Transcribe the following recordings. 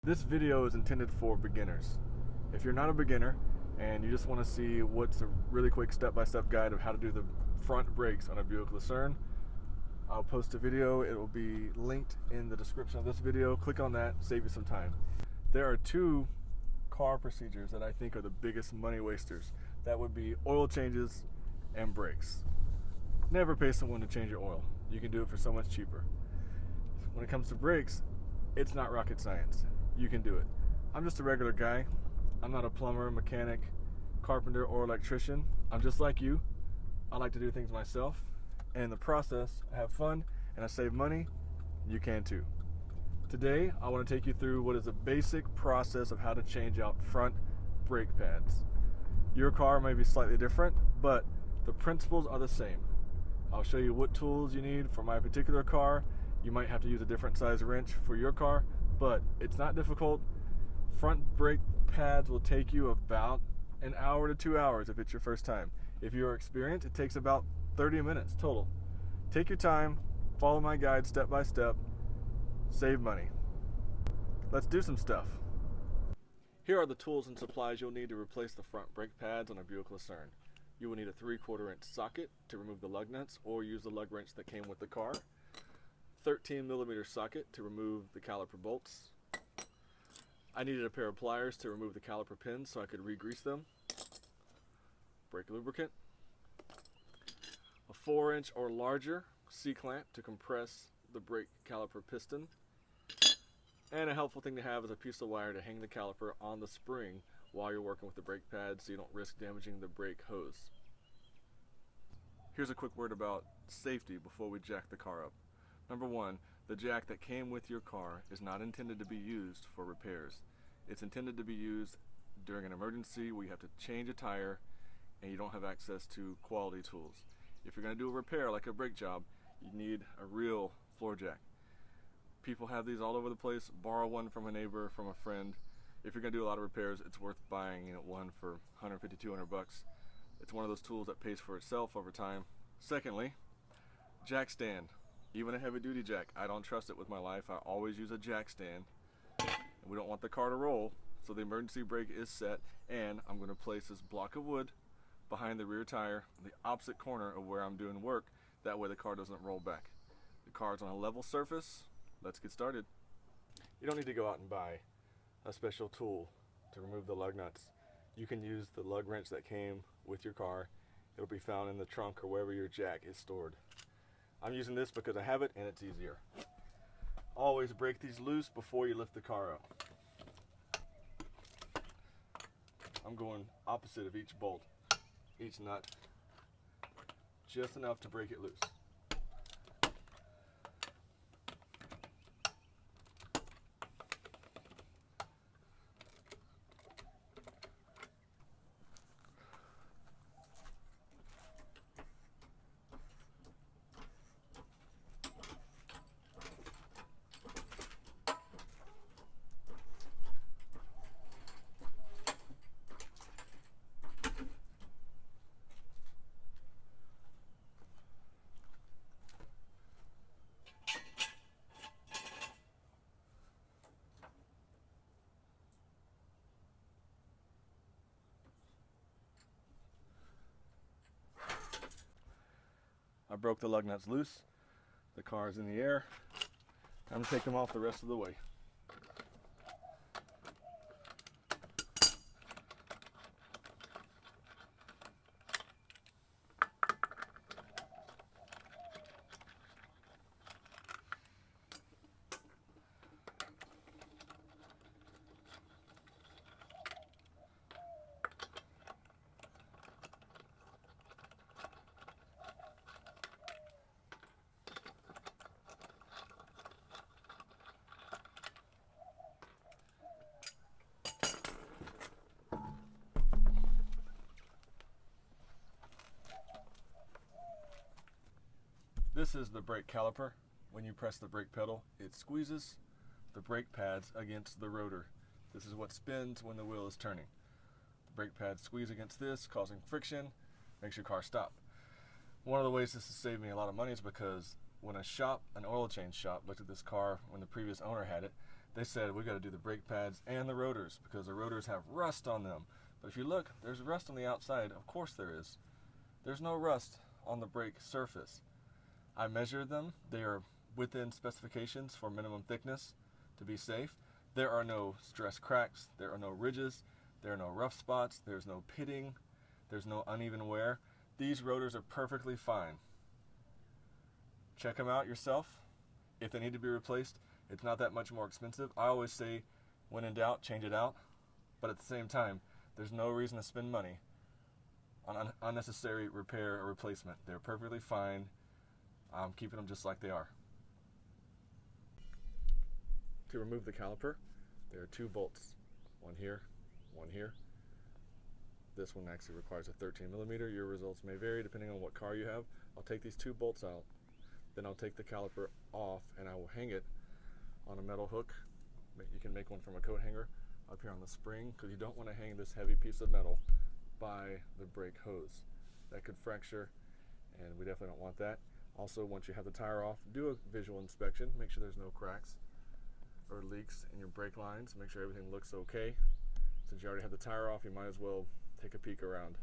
This video is intended for beginners. If you're not a beginner and you just want to see what's a really quick step-by-step guide of how to do the front brakes on a Buick Lucerne, I'll post a video. It will be linked in the description of this video. Click on that, save you some time. There are two car procedures that I think are the biggest money wasters. That would be oil changes and brakes. Never pay someone to change your oil. You can do it for so much cheaper. When it comes to brakes, it's not rocket science. You can do it. I'm just a regular guy. I'm not a plumber, mechanic, carpenter, or electrician. I'm just like you. I like to do things myself. And in the process, I have fun and I save money. You can too. Today, I want to take you through what is a basic process of how to change out front brake pads. Your car may be slightly different, but the principles are the same. I'll show you what tools you need for my particular car. You might have to use a different size wrench for your car, but it's not difficult. Front brake pads will take you about an hour to 2 hours if it's your first time. If you're experienced, it takes about 30 minutes total. Take your time, follow my guide step by step, save money. Let's do some stuff. Here are the tools and supplies you'll need to replace the front brake pads on a Buick Lucerne. You will need a 3/4 inch socket to remove the lug nuts or use the lug wrench that came with the car. 13mm socket to remove the caliper bolts. I needed a pair of pliers to remove the caliper pins so I could re-grease them. Brake lubricant. A 4-inch or larger C-clamp to compress the brake caliper piston. And a helpful thing to have is a piece of wire to hang the caliper on the spring while you're working with the brake pad so you don't risk damaging the brake hose. Here's a quick word about safety before we jack the car up. Number one, the jack that came with your car is not intended to be used for repairs. It's intended to be used during an emergency where you have to change a tire and you don't have access to quality tools. If you're going to do a repair like a brake job, you need a real floor jack. People have these all over the place. Borrow one from a neighbor, from a friend. If you're going to do a lot of repairs, it's worth buying one for $150, $200. It's one of those tools that pays for itself over time. Secondly, jack stand. Even a heavy duty jack, I don't trust it with my life. I always use a jack stand. And we don't want the car to roll, so the emergency brake is set, and I'm going to place this block of wood behind the rear tire, the opposite corner of where I'm doing work. That way the car doesn't roll back. The car's on a level surface. Let's get started. You don't need to go out and buy a special tool to remove the lug nuts. You can use the lug wrench that came with your car. It'll be found in the trunk or wherever your jack is stored. I'm using this because I have it and it's easier. Always break these loose before you lift the car up. I'm going opposite of each bolt, each nut, just enough to break it loose. I broke the lug nuts loose. The car is in the air. I'm going to take them off the rest of the way. This is the brake caliper. When you press the brake pedal, it squeezes the brake pads against the rotor. This is what spins when the wheel is turning. The brake pads squeeze against this, causing friction, makes your car stop. One of the ways this has saved me a lot of money is because when an oil change shop looked at this car when the previous owner had it, they said we got to do the brake pads and the rotors because the rotors have rust on them. But if you look, there's rust on the outside. Of course there is. There's no rust on the brake surface. I measured them. They are within specifications for minimum thickness to be safe. There are no stress cracks. There are no ridges. There are no rough spots. There's no pitting. There's no uneven wear. These rotors are perfectly fine. Check them out yourself. If they need to be replaced, it's not that much more expensive. I always say, when in doubt, change it out. But at the same time, there's no reason to spend money on unnecessary repair or replacement. They're perfectly fine. I'm keeping them just like they are. To remove the caliper, there are 2 bolts. One here, one here. This one actually requires a 13mm. Your results may vary depending on what car you have. I'll take these 2 bolts out. Then I'll take the caliper off and I will hang it on a metal hook. You can make one from a coat hanger up here on the spring because you don't want to hang this heavy piece of metal by the brake hose. That could fracture and we definitely don't want that. Also, once you have the tire off, do a visual inspection. Make sure there's no cracks or leaks in your brake lines. Make sure everything looks okay. Since you already have the tire off, you might as well take a peek around.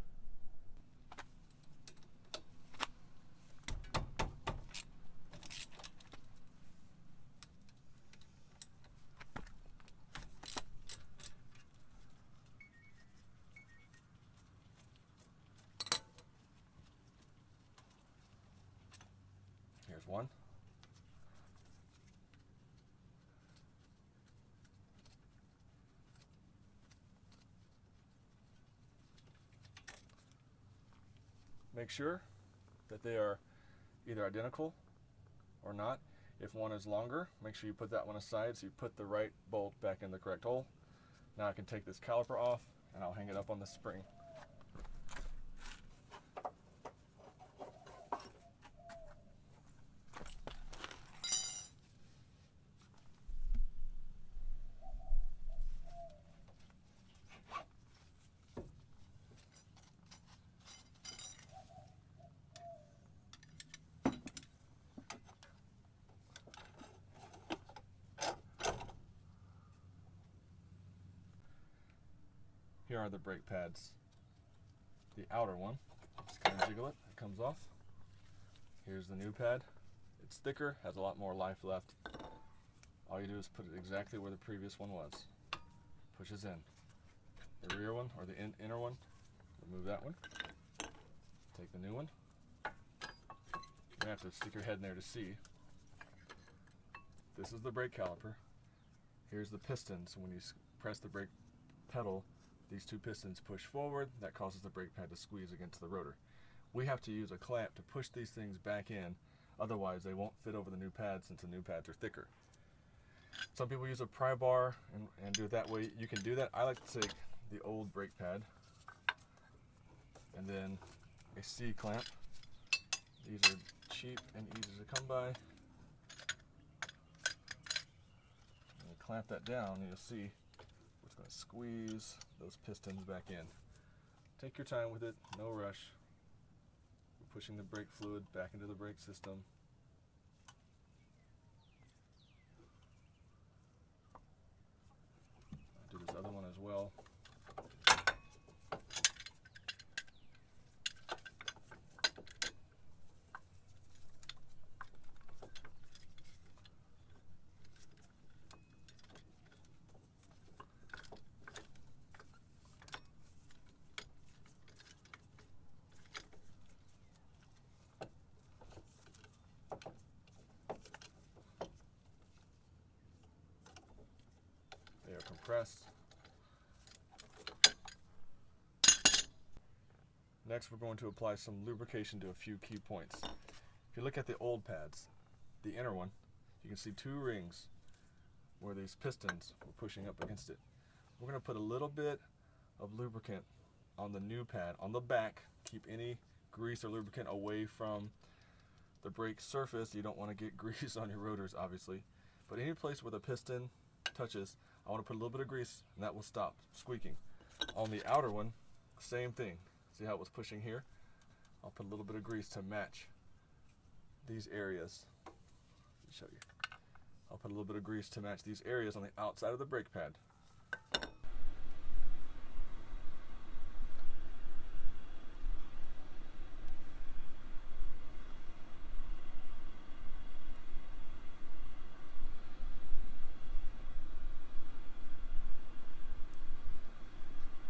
Here's one. Make sure that they are either identical or not. If one is longer, make sure you put that one aside so you put the right bolt back in the correct hole. Now I can take this caliper off and I'll hang it up on the spring. Here are the brake pads. The outer one, just kind of jiggle it, it comes off. Here's the new pad. It's thicker, has a lot more life left. All you do is put it exactly where the previous one was. Pushes in. The rear one, or the inner one, remove that one. Take the new one. You're gonna have to stick your head in there to see. This is the brake caliper. Here's the piston, so when you press the brake pedal, these 2 pistons push forward. That causes the brake pad to squeeze against the rotor. We have to use a clamp to push these things back in, otherwise they won't fit over the new pads since the new pads are thicker. Some people use a pry bar and do it that way. You can do that. I like to take the old brake pad and then a C-clamp. These are cheap and easy to come by. And you clamp that down and you'll see it's going to squeeze those pistons back in. Take your time with it, no rush. We're pushing the brake fluid back into the brake system. I'll do this other one as well. They are compressed. Next, we're going to apply some lubrication to a few key points. If you look at the old pads, the inner one, you can see 2 rings where these pistons were pushing up against it. We're going to put a little bit of lubricant on the new pad on the back. Keep any grease or lubricant away from the brake surface. You don't want to get grease on your rotors, obviously. But any place where the piston touches, I want to put a little bit of grease and that will stop squeaking. On the outer one, same thing. See how it was pushing here? I'll put a little bit of grease to match these areas. Let me show you. I'll put a little bit of grease to match these areas on the outside of the brake pad.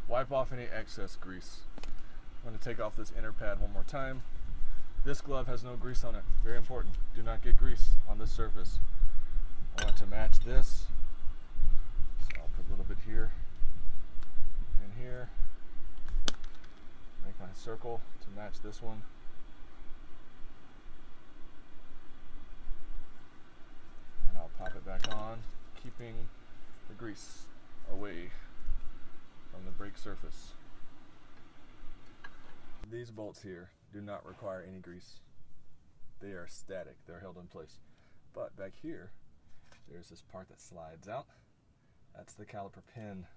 Wipe off any excess grease. I'm going to take off this inner pad one more time. This glove has no grease on it. Very important. Do not get grease on this surface. I want to match this. So I'll put a little bit here and here. Make my circle to match this one. And I'll pop it back on, keeping the grease away from the brake surface. These bolts here do not require any grease. They are static, they're held in place. But back here, there's this part that slides out. That's the caliper pin.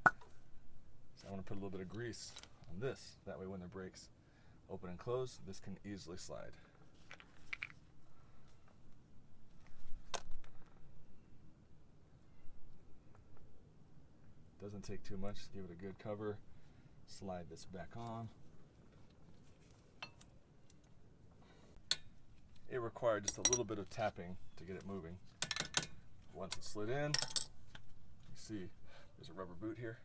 So I want to put a little bit of grease on this. That way when the brakes open and close, this can easily slide. Doesn't take too much, give it a good cover. Slide this back on. It required just a little bit of tapping to get it moving. Once it's slid in, you see there's a rubber boot here.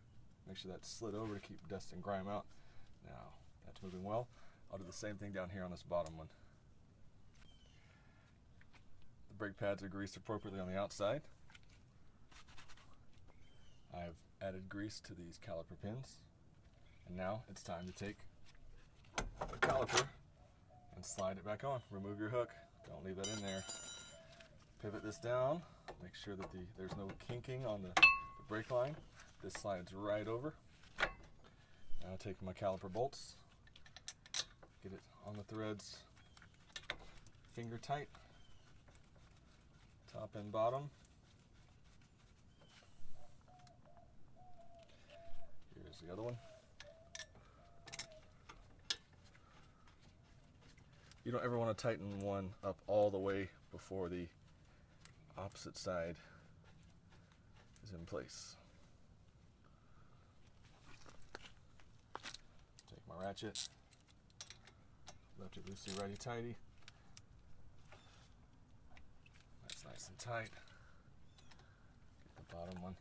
Make sure that's slid over to keep dust and grime out. Now, that's moving well. I'll do the same thing down here on this bottom one. The brake pads are greased appropriately on the outside. I've added grease to these caliper pins. And now it's time to take the caliper and slide it back on. Remove your hook. Don't leave that in there. Pivot this down. Make sure that there's no kinking on the brake line. This slides right over. Now I'll take my caliper bolts. Get it on the threads. Finger tight. Top and bottom. Here's the other one. You don't ever want to tighten one up all the way before the opposite side is in place. Take my ratchet, lefty loosey, righty tighty. That's nice and tight. Get the bottom one.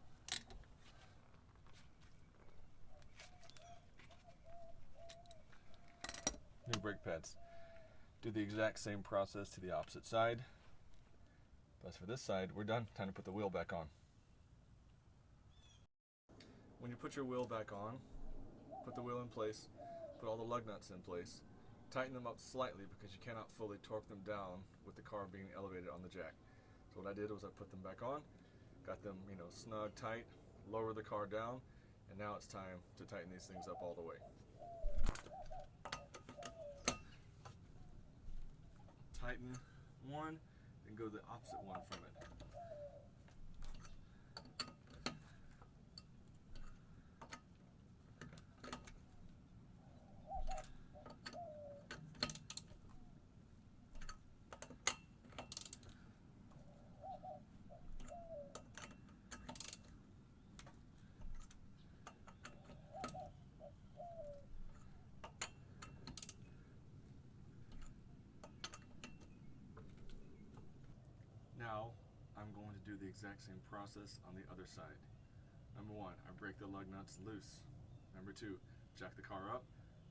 New brake pads. Do the exact same process to the opposite side. But for this side, we're done. Time to put the wheel back on. When you put your wheel back on, put the wheel in place, put all the lug nuts in place, tighten them up slightly because you cannot fully torque them down with the car being elevated on the jack. So what I did was I put them back on, got them, snug, tight, lower the car down, and now it's time to tighten these things up all the way. Tighten one, then go the opposite one from it. Now, I'm going to do the exact same process on the other side. Number one, I break the lug nuts loose. Number two, jack the car up,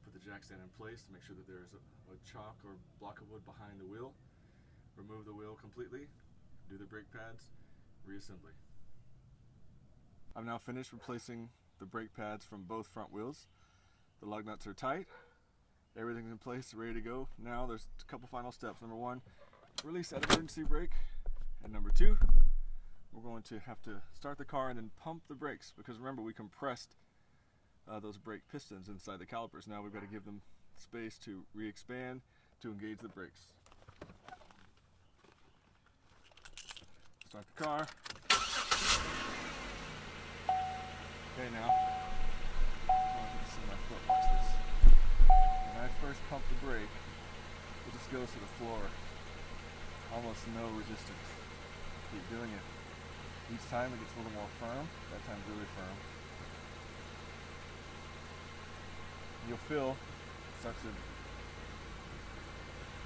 put the jack stand in place to make sure that there is a chalk or block of wood behind the wheel. Remove the wheel completely, do the brake pads, reassembly. I've now finished replacing the brake pads from both front wheels. The lug nuts are tight, everything's in place, ready to go. Now there's a couple final steps. Number one, release that emergency brake. And number two, we're going to have to start the car and then pump the brakes, because remember, we compressed those brake pistons inside the calipers. Now we've got to give them space to re-expand to engage the brakes. Start the car. Okay, now, I want you to see my foot. Watch this. When I first pump the brake, it just goes to the floor. Almost no resistance. Keep doing it. Each time it gets a little more firm. That time's really firm. You'll feel it starts to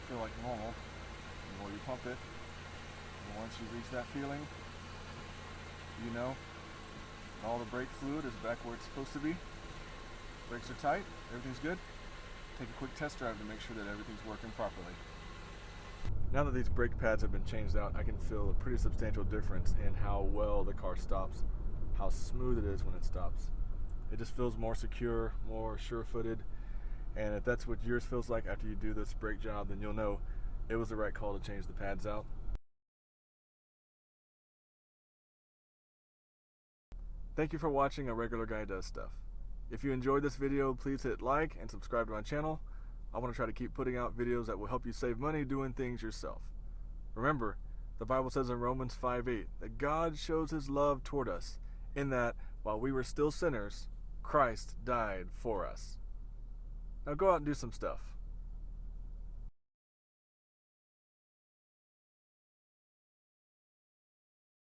feel like normal the more you pump it. And once you reach that feeling, you know all the brake fluid is back where it's supposed to be. Brakes are tight, everything's good. Take a quick test drive to make sure that everything's working properly. Now that these brake pads have been changed out, I can feel a pretty substantial difference in how well the car stops, how smooth it is when it stops. It just feels more secure, more sure-footed, and if that's what yours feels like after you do this brake job, then you'll know it was the right call to change the pads out. Thank you for watching A Regular Guy Does Stuff. If you enjoyed this video, please hit like and subscribe to my channel. I want to try to keep putting out videos that will help you save money doing things yourself. Remember, the Bible says in Romans 5:8 that God shows his love toward us in that while we were still sinners, Christ died for us. Now go out and do some stuff.